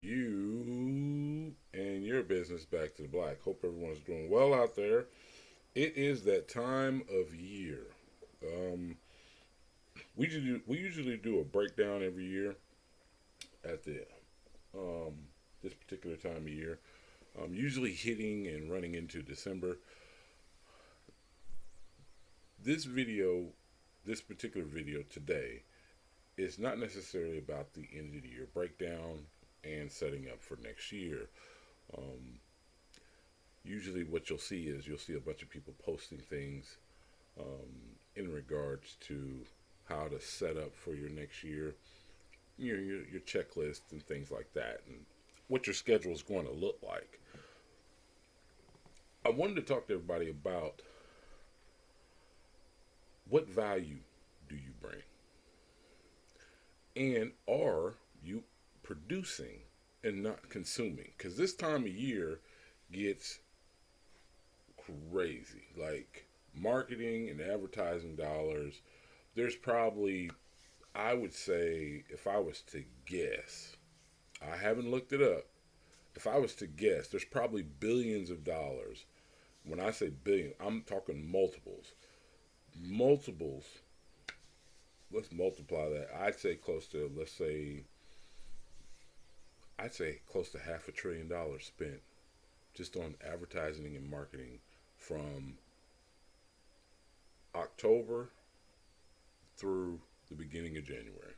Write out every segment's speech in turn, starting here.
You and your business back to the black. Hope everyone's doing well out there. It is that time of year. Um, we usually do a breakdown every year at the um, this particular time of year. Usually hitting and running into December. This video, this particular video today, is not necessarily about the end of the year breakdown and setting up for next year. Um, Usually what you'll see a bunch of people posting things in regards to how to set up for your next year, your checklist and things like that, and what your schedule is going to look like. I wanted to talk to everybody about what value do you bring, and are you producing and not consuming? Because this time of year gets crazy. Like marketing and advertising dollars, there's probably, I would say, if I was to guess, I haven't looked it up. If I was to guess, there's probably billions of dollars. When I say billion, I'm talking multiples. Multiples. Let's multiply that. I'd say close to $500 billion spent just on advertising and marketing from October through the beginning of January.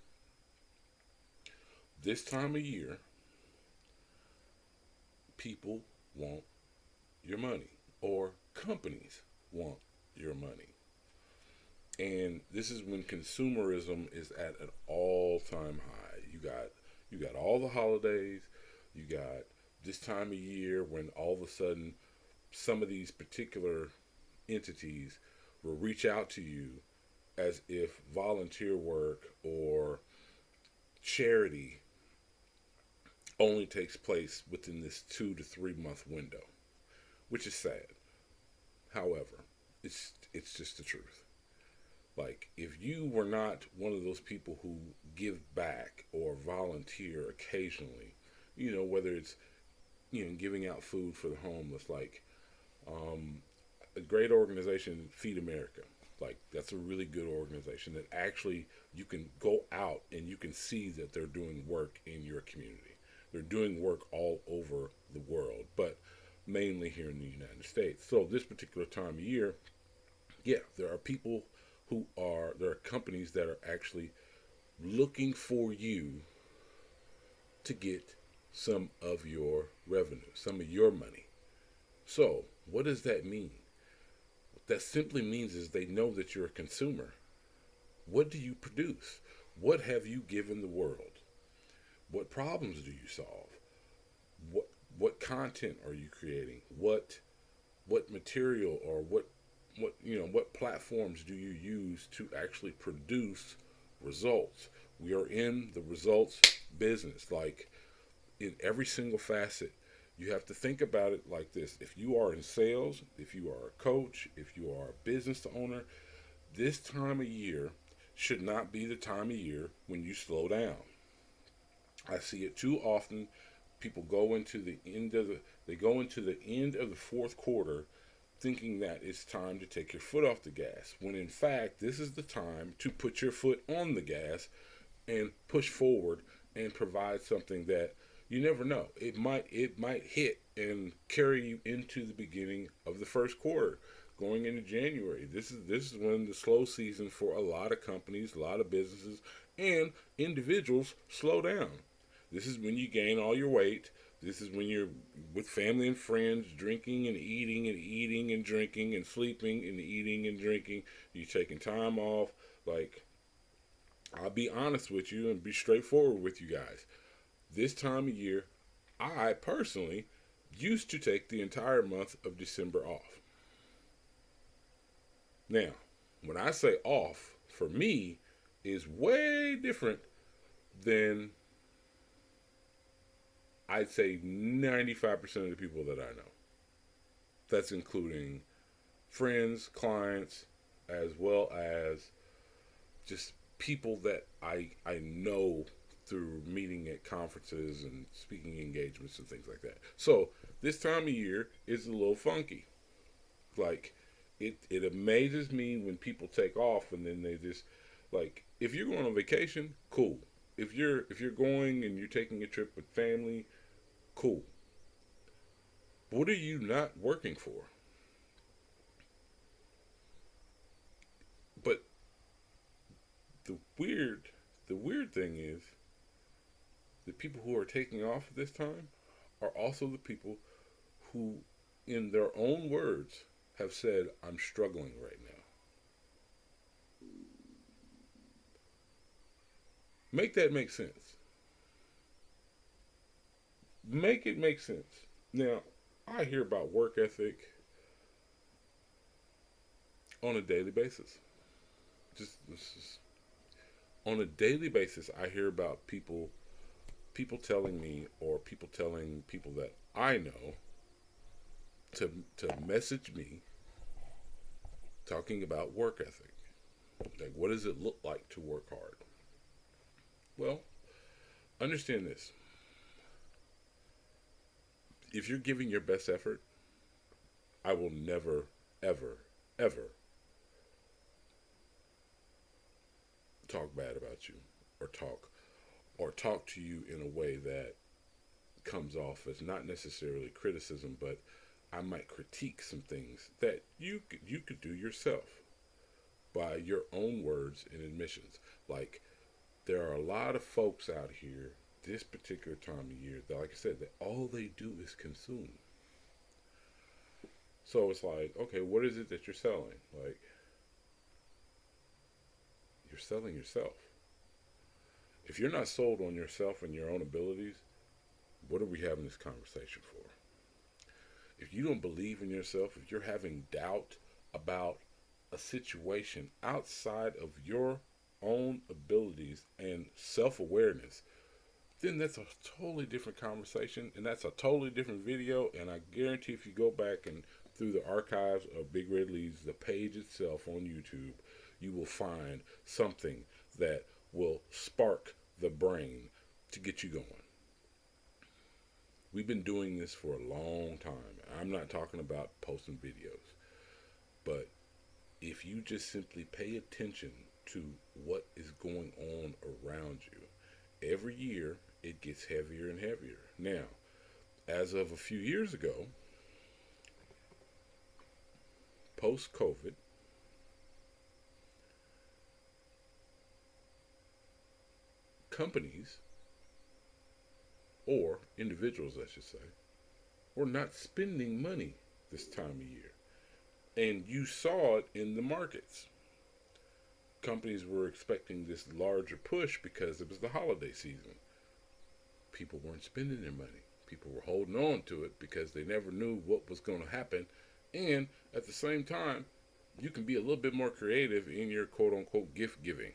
This time of year, people want your money, or companies want your money. And this is when consumerism is at an all-time high. You got all the holidays, you got this time of year when all of a sudden some of these particular entities will reach out to you as if volunteer work or charity only takes place within this 2 to 3 month window, which is sad. However, it's just the truth. Like, if you were not one of those people who give back or volunteer occasionally, whether it's giving out food for the homeless, like um, a great organization, Feed America. Like, that's a really good organization that actually you can go out and you can see that they're doing work in your community. They're doing work all over the world, but mainly here in the United States. So this particular time of year, yeah, there are companies that are actually looking for you to get some of your revenue, some of your money. So, what does that mean? What that simply means is they know that you're a consumer. What do you produce? What have you given the world? What problems do you solve? What what content are you creating? What material, or what platforms do you use to actually produce results? We are in the results business. Like, in every single facet, you have to think about it like this. If you are in sales, if you are a coach, if you are a business owner, this time of year should not be the time of year when you slow down. I see it too often. People go into the end of the fourth quarter thinking that it's time to take your foot off the gas, when in fact this is the time to put your foot on the gas and push forward and provide something that you never know. It might hit and carry you into the beginning of the first quarter, going into January. This is when the slow season for a lot of companies, a lot of businesses, and individuals slow down. This is when you gain all your weight. This is when you're with family and friends, drinking and eating and eating and drinking and sleeping and eating and drinking. You're taking time off. Like, I'll be honest with you and be straightforward with you guys. This time of year, I personally used to take the entire month of December off. Now, when I say off, for me, is way different than, I'd say, 95% of the people that I know. That's including friends, clients, as well as just people that I know through meeting at conferences and speaking engagements and things like that. So this time of year is a little funky. Like it amazes me when people take off and then they just like if you're going on vacation, cool. If you're going and you're taking a trip with family, cool. What are you not working for? But the weird the weird thing is the people who are taking off at this time are also the people who in their own words have said I'm struggling right now. Make that make sense. Make it make sense. Now, I hear about work ethic on a daily basis. Just on a daily basis, I hear about people telling me or people telling people that I know to message me talking about work ethic. Like, what does it look like to work hard? Well, understand this. If you're giving your best effort, I will never, ever, ever talk bad about you or talk to you in a way that comes off as not necessarily criticism, but I might critique some things that you could do yourself by your own words and admissions. Like there are a lot of folks out here this particular time of year that, like I said, that all they do is consume. So it's like, okay, what is it that you're selling? Like you're selling yourself. If you're not sold on yourself and your own abilities, what are we having this conversation for? If you don't believe in yourself, if you're having doubt about a situation outside of your own abilities and self-awareness, then that's a totally different conversation and that's a totally different video. And I guarantee if you go back and through the archives of Big Red Leads, the page itself on YouTube, you will find something that will spark the brain to get you going. We've been doing this for a long time. I'm not talking about posting videos, but if you just simply pay attention to what is going on around you, every year it gets heavier and heavier. Now, as of a few years ago, post COVID, companies, or individuals, I should say, were not spending money this time of year. And you saw it in the markets. Companies were expecting this larger push because it was the holiday season. People weren't spending their money. People were holding on to it because they never knew what was going to happen. And at the same time, you can be a little bit more creative in your quote unquote gift giving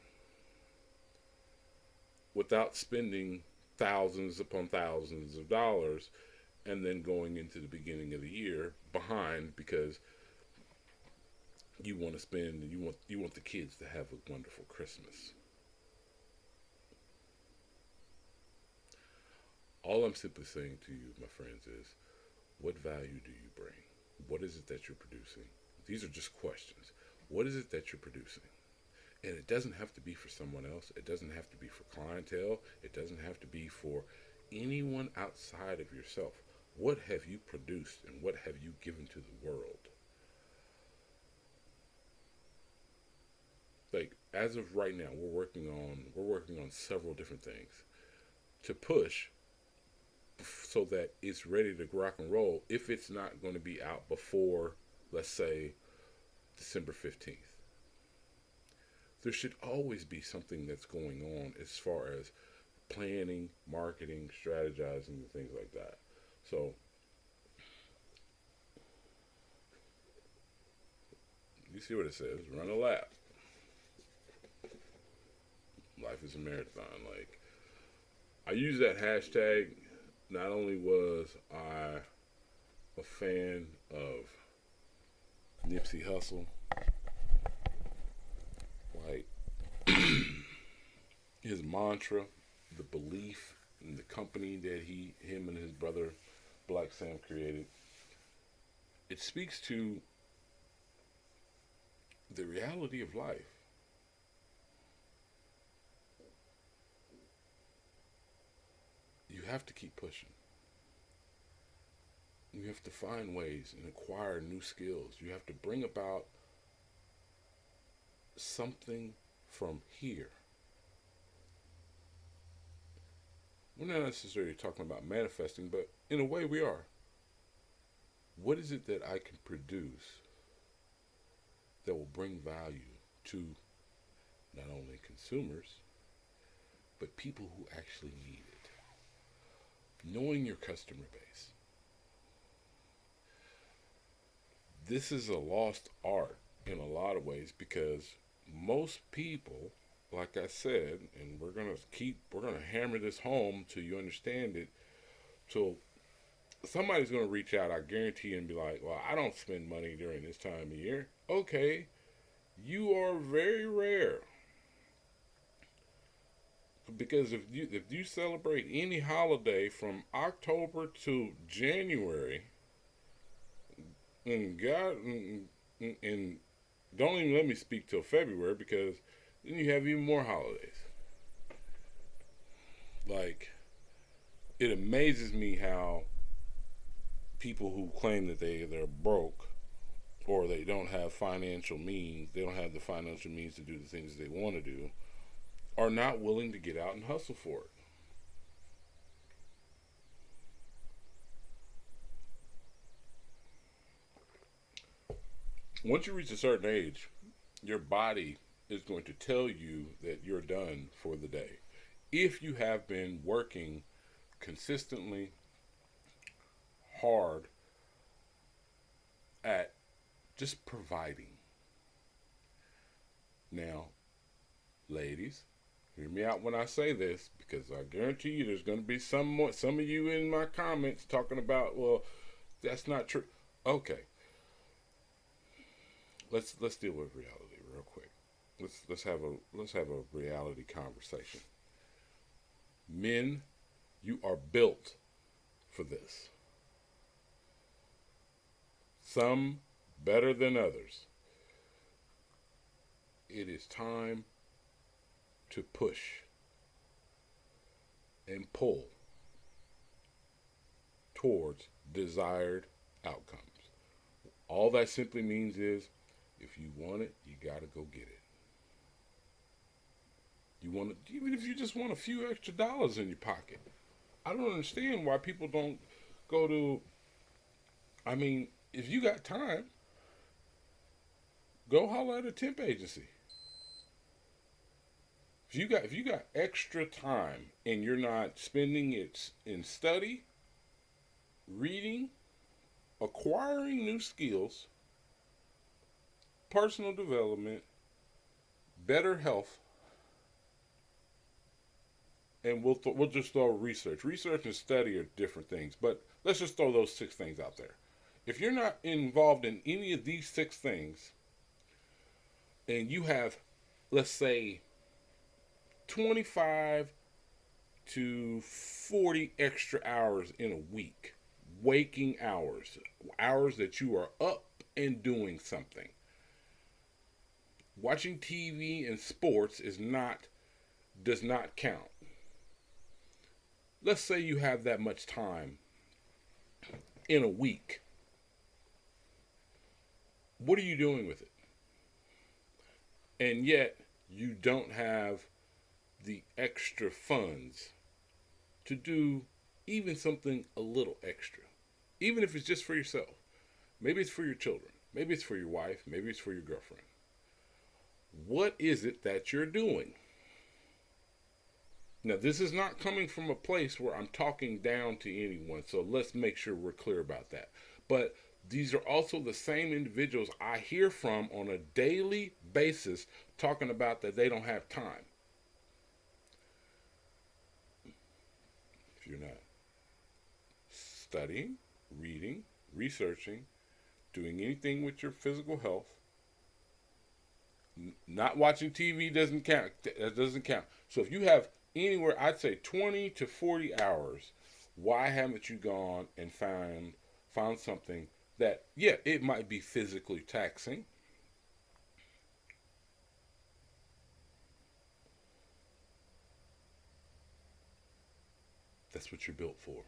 without spending thousands upon thousands of dollars and then going into the beginning of the year behind because you want to spend and you want the kids to have a wonderful Christmas. All I'm simply saying to you, my friends, is what value do you bring? What is it that you're producing? These are just questions. What is it that you're producing? And it doesn't have to be for someone else. It doesn't have to be for clientele. It doesn't have to be for anyone outside of yourself. What have you produced and what have you given to the world? Like as of right now, we're working on several different things to push so that it's ready to rock and roll if it's not going to be out before, let's say, December 15th. There should always be something that's going on as far as planning, marketing, strategizing, and things like that. So, you see what it says, run a lap. Life is a marathon. Like, I use that hashtag. Not only was I a fan of Nipsey Hussle, like his mantra, the belief in the company that him and his brother Black Sam created. It speaks to the reality of life. You have to keep pushing. You have to find ways and acquire new skills. You have to bring about something from here. We're not necessarily talking about manifesting, but in a way we are. What is it that I can produce that will bring value to not only consumers, but people who actually need it? Knowing your customer base. This is a lost art in a lot of ways because most people, like I said, and we're gonna hammer this home till you understand it. So somebody's gonna reach out, I guarantee you, and be like, well, I don't spend money during this time of year. Okay, you are very rare. Because if you celebrate any holiday from October to January, and and don't even let me speak till February, because then you have even more holidays. Like, it amazes me how people who claim that they're broke or they don't have financial means, they don't have the financial means to do the things they want to do, are not willing to get out and hustle for it. Once you reach a certain age, your body is going to tell you that you're done for the day. If you have been working consistently hard at just providing. Now, ladies, hear me out when I say this, because I guarantee you there's going to be some of you in my comments talking about, well, that's not true. Okay. Let's deal with reality real quick. Let's have a reality conversation. Men, you are built for this. Some better than others. It is time to push and pull towards desired outcomes. All that simply means is, if you want it, you gotta go get it. You want it, even if you just want a few extra dollars in your pocket. I don't understand why people don't go to. I mean, if you got time, go holler at a temp agency. If you got extra time and you're not spending it in study, reading, acquiring new skills, personal development, better health, and we'll just throw research. Research and study are different things, but let's just throw those 6 things out there. If you're not involved in any of these 6 things, and you have, let's say, 25 to 40 extra hours in a week, waking hours that you are up and doing something. Watching TV and sports does not count. Let's say you have that much time in a week. What are you doing with it? And yet, you don't have the extra funds to do even something a little extra. Even if it's just for yourself. Maybe it's for your children. Maybe it's for your wife. Maybe it's for your girlfriend. What is it that you're doing? Now, this is not coming from a place where I'm talking down to anyone, so let's make sure we're clear about that. But these are also the same individuals I hear from on a daily basis talking about that they don't have time. If you're not studying, reading, researching, doing anything with your physical health, not watching TV doesn't count. That doesn't count. So if you have anywhere, I'd say 20 to 40 hours. Why haven't you gone and found something that, yeah, it might be physically taxing. That's what you're built for.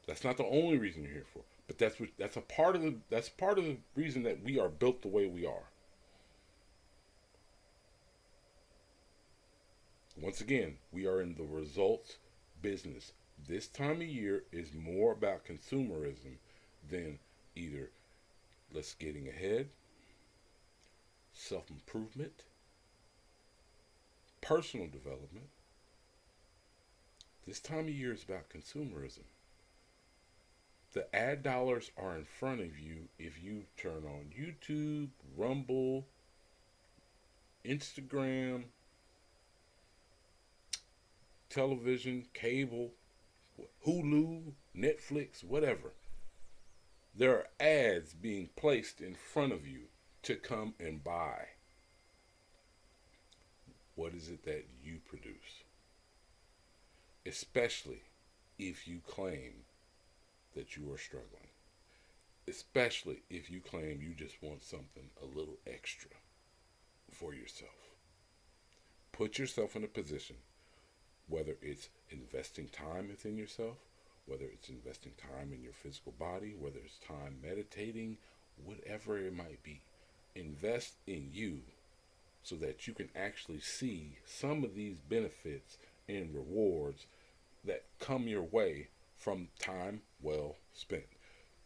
That's not the only reason you're here for, but that's part of the reason that we are built the way we are. Once again, we are in the results business. This time of year is more about consumerism than either let's getting ahead, self improvement, personal development. This time of year is about consumerism. The ad dollars are in front of you if you turn on YouTube, Rumble, Instagram, television, cable, Hulu, Netflix, whatever. There are ads being placed in front of you to come and buy. What is it that you produce? Especially if you claim that you are struggling. Especially if you claim you just want something a little extra for yourself. Put yourself in a position, whether it's investing time within yourself, whether it's investing time in your physical body, whether it's time meditating, whatever it might be. Invest in you so that you can actually see some of these benefits and rewards that come your way from time well spent.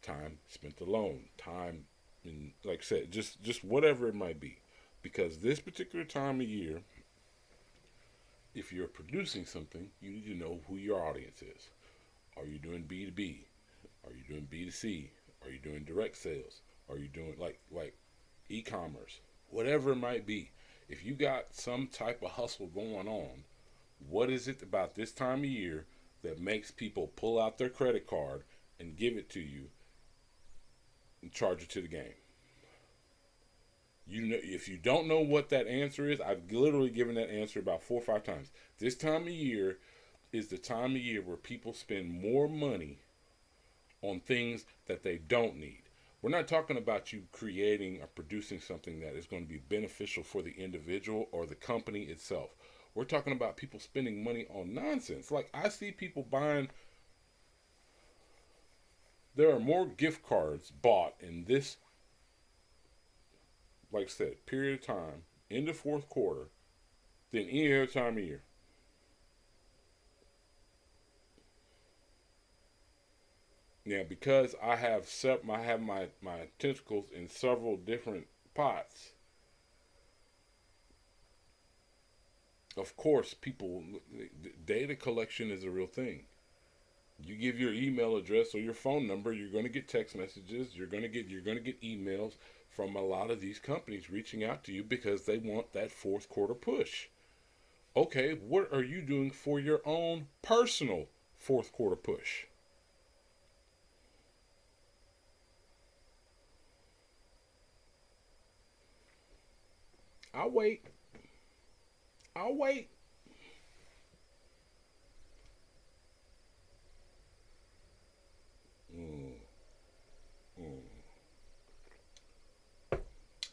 Time spent alone, time in, like I said, just whatever it might be. Because this particular time of year, if you're producing something, you need to know who your audience is. Are you doing B2B? Are you doing B2C? Are you doing direct sales? Are you doing like e-commerce? Whatever it might be. If you got some type of hustle going on, what is it about this time of year that makes people pull out their credit card and give it to you and charge it to the game? You know, if you don't know what that answer is, I've literally given that answer about 4 or 5 times. This time of year is the time of year where people spend more money on things that they don't need. We're not talking about you creating or producing something that is going to be beneficial for the individual or the company itself. We're talking about people spending money on nonsense. Like, I see people buying, there are more gift cards bought in this, like I said, period of time in the fourth quarter than any other time of year. Now, because I have my tentacles in several different pots. Of course, people, data collection is a real thing. You give your email address or your phone number, you're going to get text messages. You're going to get emails from a lot of these companies reaching out to you because they want that fourth quarter push. Okay, what are you doing for your own personal fourth quarter push? I'll wait. I'll wait. Mm, mm.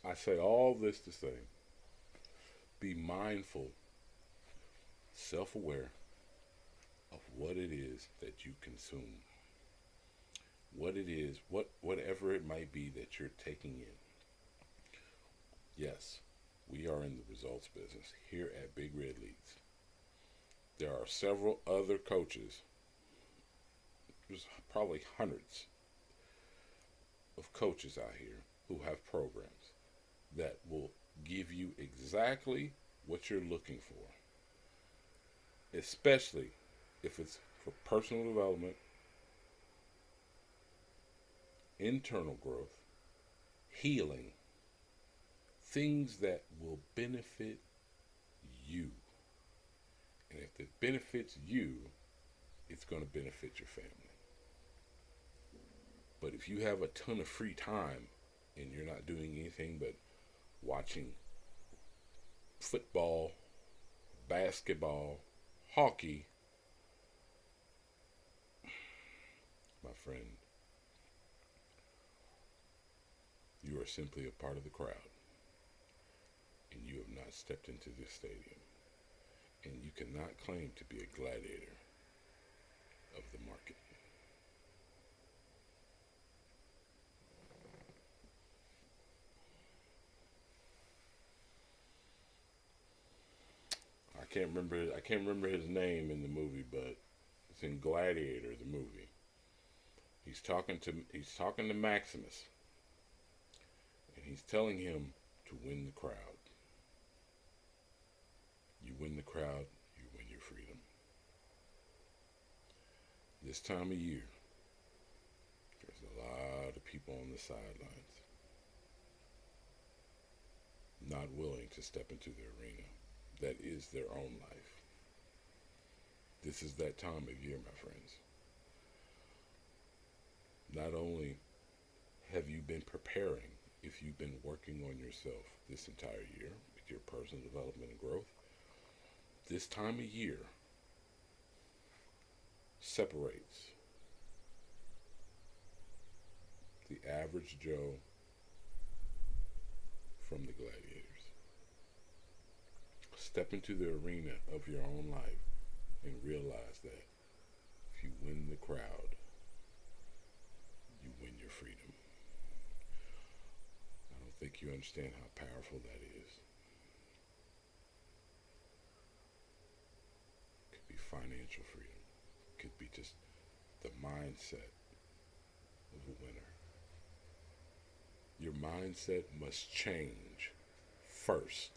I say all this to say, be mindful, self aware of what it is that you consume. What it is, whatever it might be that you're taking in. Yes, we are in the results business here at Big Red Leads. There are several other coaches, there's probably hundreds of coaches out here who have programs that will give you exactly what you're looking for, especially if it's for personal development, internal growth, healing, things that will benefit you. And if it benefits you, it's going to benefit your family. But if you have a ton of free time and you're not doing anything but watching football, basketball, hockey, my friend, you are simply a part of the crowd, and you have not stepped into this stadium, and you cannot claim to be a gladiator of the market. I can't remember his name in the movie, but it's in Gladiator, the movie. He's talking to Maximus, and he's telling him to win the crowd. You win the crowd, you win your freedom. This time of year, there's a lot of people on the sidelines not willing to step into the arena that is their own life. This is that time of year, my friends. Not only have you been preparing, if you've been working on yourself this entire year with your personal development and growth, this time of year separates the average Joe from the gladiators. Step into the arena of your own life and realize that if you win the crowd, you win your freedom. I don't think you understand how powerful that is. It could be financial freedom. It could be just the mindset of a winner. Your mindset must change first.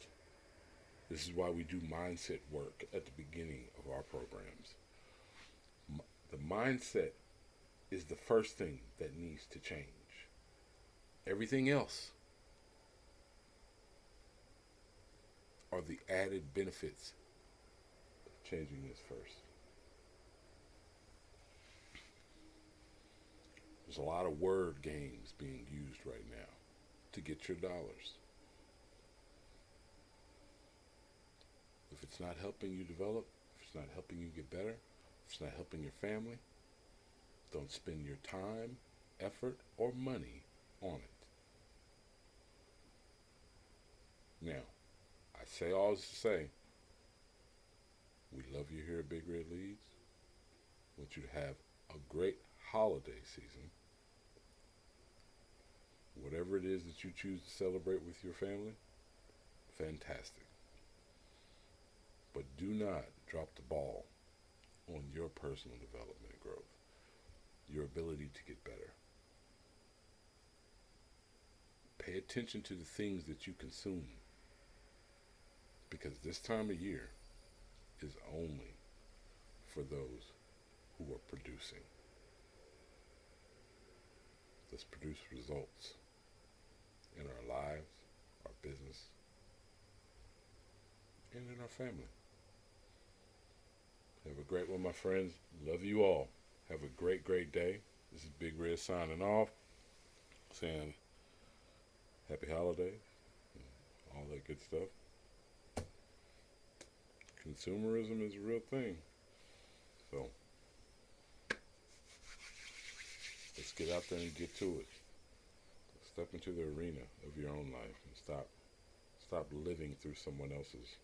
This is why we do mindset work at the beginning of our programs. The mindset is the first thing that needs to change. Everything else are the added benefits of changing this first. There's a lot of word games being used right now to get your dollars. If it's not helping you develop, if it's not helping you get better, if it's not helping your family, don't spend your time, effort, or money on it. Now, I say all this to say, we love you here at Big Red Leads. I want you to have a great holiday season. Whatever it is that you choose to celebrate with your family, fantastic. But do not drop the ball on your personal development and growth, your ability to get better. Pay attention to the things that you consume, because this time of year is only for those who are producing. Let's produce results in our lives, our business, and in our family. Have a great one, my friends. Love you all. Have a great, great day. This is Big Red signing off, saying happy holidays, and all that good stuff. Consumerism is a real thing. So, let's get out there and get to it. Step into the arena of your own life and stop living through someone else's.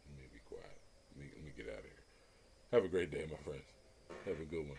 Let me be quiet. Let me get out of here. Have a great day, my friends. Have a good one.